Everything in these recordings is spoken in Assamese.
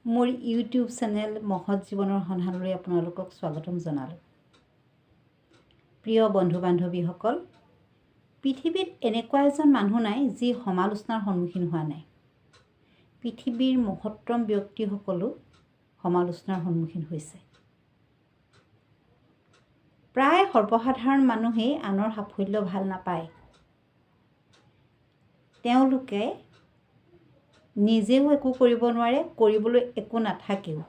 মোৰ ইউটিউব চেনেল মহৎ জীৱনৰ সন্ধানলৈ আপোনালোকক স্বাগতম জনালোঁ। প্ৰিয় বন্ধু বান্ধৱীসকল, পৃথিৱীত এনেকুৱা এজন মানুহ নাই যি সমালোচনাৰ সন্মুখীন হোৱা নাই। পৃথিৱীৰ মহত্তম ব্যক্তিসকলো সমালোচনাৰ সন্মুখীন হৈছে। প্ৰায় সৰ্বসাধাৰণ মানুহেই আনৰ সাফল্য ভাল নাপায়। তেওঁলোকে নিজেও একো কৰিব নোৱাৰে, কৰিবলৈ একো নাথাকেও,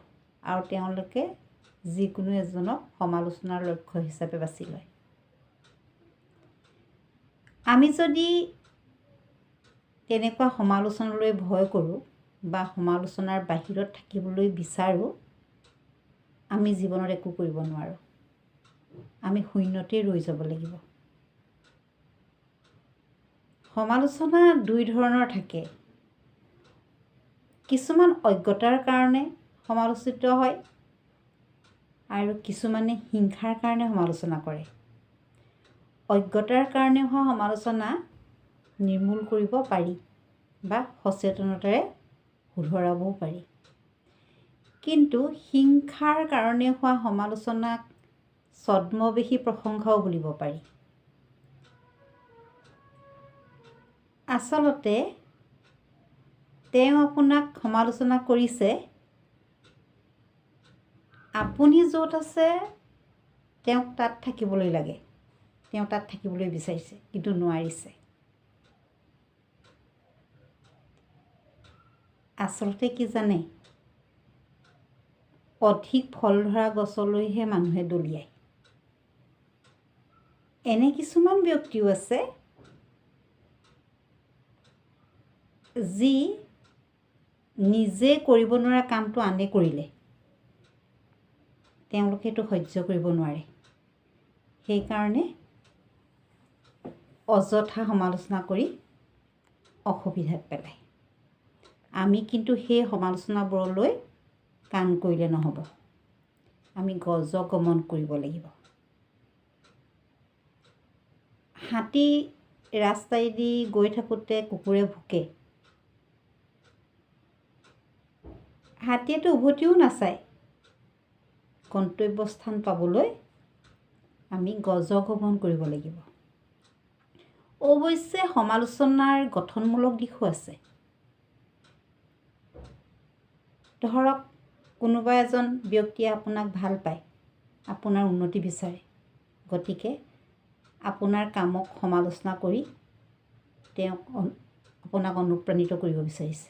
আৰু তেওঁলোকে যিকোনো এজনক সমালোচনাৰ লক্ষ্য হিচাপে বাছি লয়। আমি যদি তেনেকুৱা সমালোচনালৈ ভয় কৰোঁ বা সমালোচনাৰ বাহিৰত থাকিবলৈ বিচাৰোঁ, আমি জীৱনত একো কৰিব নোৱাৰোঁ। আমি শূন্যতেই ৰৈ যাব লাগিব। সমালোচনা দুই ধৰণৰ থাকে। কিছুমান অজ্ঞতাৰ কাৰণে সমালোচিত হয় আৰু কিছুমানে হিংসাৰ কাৰণে সমালোচনা কৰে। অজ্ঞতাৰ কাৰণে হোৱা সমালোচনা নিৰ্মূল কৰিব পাৰি বা সচেতনতাৰে শুধৰাবও পাৰি। কিন্তু হিংসাৰ কাৰণে হোৱা সমালোচনাক ছদ্মবেশী প্ৰশংসাও বুলিব পাৰি। আচলতে তেওঁ আপোনাক সমালোচনা কৰিছে, আপুনি য'ত আছে তেওঁক তাত থাকিবলৈ লাগে। তেওঁ তাত থাকিবলৈ বিচাৰিছে কিন্তু নোৱাৰিছে। আচলতে কি জানে? অধিক ফল ধৰা গছলৈহে মানুহে দলিয়ায়। এনে কিছুমান ব্যক্তিও আছে যি নিজে কৰিব নোৱাৰা কামটো আনে কৰিলে তেওঁলোকে এইটো সহ্য কৰিব নোৱাৰে। সেইকাৰণে অযথা সমালোচনা কৰি অসুবিধাত পেলায়। আমি কিন্তু সেই সমালোচনাবোৰলৈ কাণ কৰিলে নহ'ব। আমি গজগমন কৰিব লাগিব। হাতী ৰাস্তাইদি গৈ থাকোঁতে কুকুৰে ভুকে। হাতীয়েতো উভতিও নাচায়। গন্তব্যস্থান পাবলৈ আমি গজগমন কৰিব লাগিব। অৱশ্যে সমালোচনাৰ গঠনমূলক দিশো আছে। ধৰক, কোনোবা এজন ব্যক্তিয়ে আপোনাক ভাল পায়, আপোনাৰ উন্নতি বিচাৰে, গতিকে আপোনাৰ কামক সমালোচনা কৰি তেওঁক আপোনাক অনুপ্ৰাণিত কৰিব বিচাৰিছে।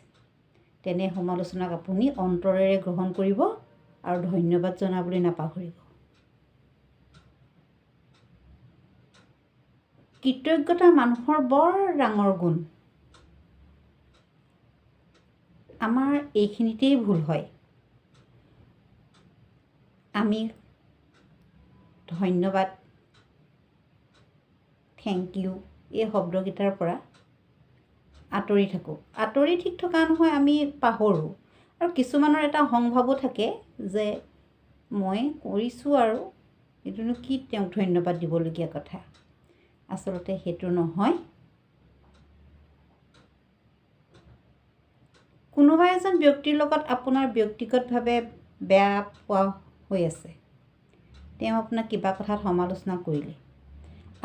তেনে সমালোচনাক আপুনি অন্তৰেৰে গ্ৰহণ কৰিব আৰু ধন্যবাদ জনাবলৈ নাপাহৰিব। কৃতজ্ঞতা মানুহৰ বৰ ডাঙৰ গুণ। আমাৰ এইখিনিতেই ভুল হয়। আমি ধন্যবাদ, থেংক ইউ এই শব্দকেইটাৰ পৰা আঁতৰি থাকোঁ। আঁতৰি ঠিক থকা নহয়, আমি পাহৰোঁ। আৰু কিছুমানৰ এটা সংভাৱো থাকে যে মই কৰিছোঁ আৰু এইটোনো কি তেওঁক ধন্যবাদ দিবলগীয়া কথা। আচলতে সেইটো নহয়। কোনোবা এজন ব্যক্তিৰ লগত আপোনাৰ ব্যক্তিগতভাৱে বেয়া পোৱা হৈ আছে। তেওঁ আপোনাক কিবা কথাত সমালোচনা কৰিলে।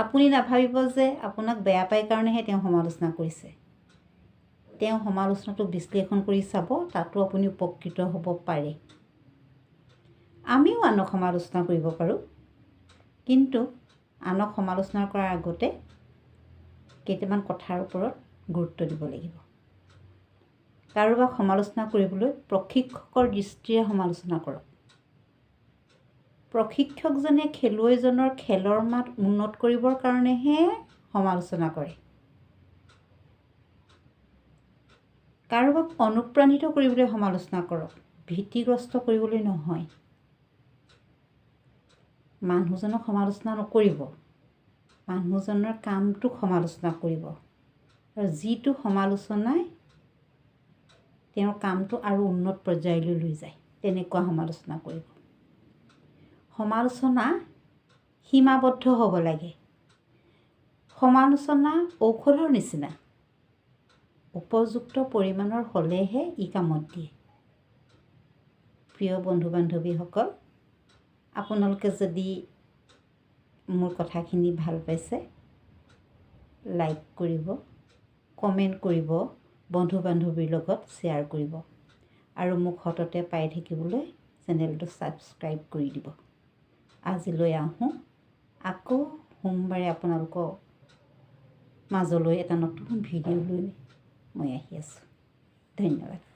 আপুনি নাভাবিব যে আপোনাক বেয়া পাই কাৰণেহে তেওঁ সমালোচনা কৰিছে। তেওঁ সমালোচনাটো বিশ্লেষণ কৰি চাব, তাতো আপুনি উপকৃত হ'ব পাৰে। আমিও আনক সমালোচনা কৰিব পাৰোঁ, কিন্তু আনক সমালোচনা কৰাৰ আগতে কেইটামান কথাৰ ওপৰত গুৰুত্ব দিব লাগিব। কাৰোবাক সমালোচনা কৰিবলৈ প্ৰশিক্ষকৰ দৃষ্টিৰে সমালোচনা কৰক। প্ৰশিক্ষকজনে খেলুৱৈজনৰ খেলৰ মাত উন্নত কৰিবৰ কাৰণেহে সমালোচনা কৰে। কাৰোবাক অনুপ্ৰাণিত কৰিবলৈ সমালোচনা কৰক, ভীতিগ্ৰস্ত কৰিবলৈ নহয়। মানুহজনক সমালোচনা নকৰিব, মানুহজনৰ কামটোক সমালোচনা কৰিব। আৰু যিটো সমালোচনাই তেওঁৰ কামটো আৰু উন্নত পৰ্যায়লৈ লৈ যায়, তেনেকুৱা সমালোচনা কৰিব। সমালোচনা সীমাবদ্ধ হ'ব লাগে। সমালোচনা ঔষধৰ নিচিনা। উপযুক্ত পৰিমাণৰ হ'লেহে ই কামত দিয়ে। প্ৰিয় বন্ধু বান্ধৱীসকল, আপোনালোকে যদি মোৰ কথাখিনি ভাল পাইছে, লাইক কৰিব, কমেণ্ট কৰিব, বন্ধু বান্ধৱীৰ লগত শ্বেয়াৰ কৰিব আৰু মোক সততে পাই থাকিবলৈ চেনেলটো ছাবস্ক্ৰাইব কৰি দিব। আজিলৈ আহোঁ, আকৌ সোমবাৰে আপোনালোকৰ মাজলৈ এটা নতুন ভিডিঅ' লৈ মই আহি আছোঁ। ধন্যবাদ।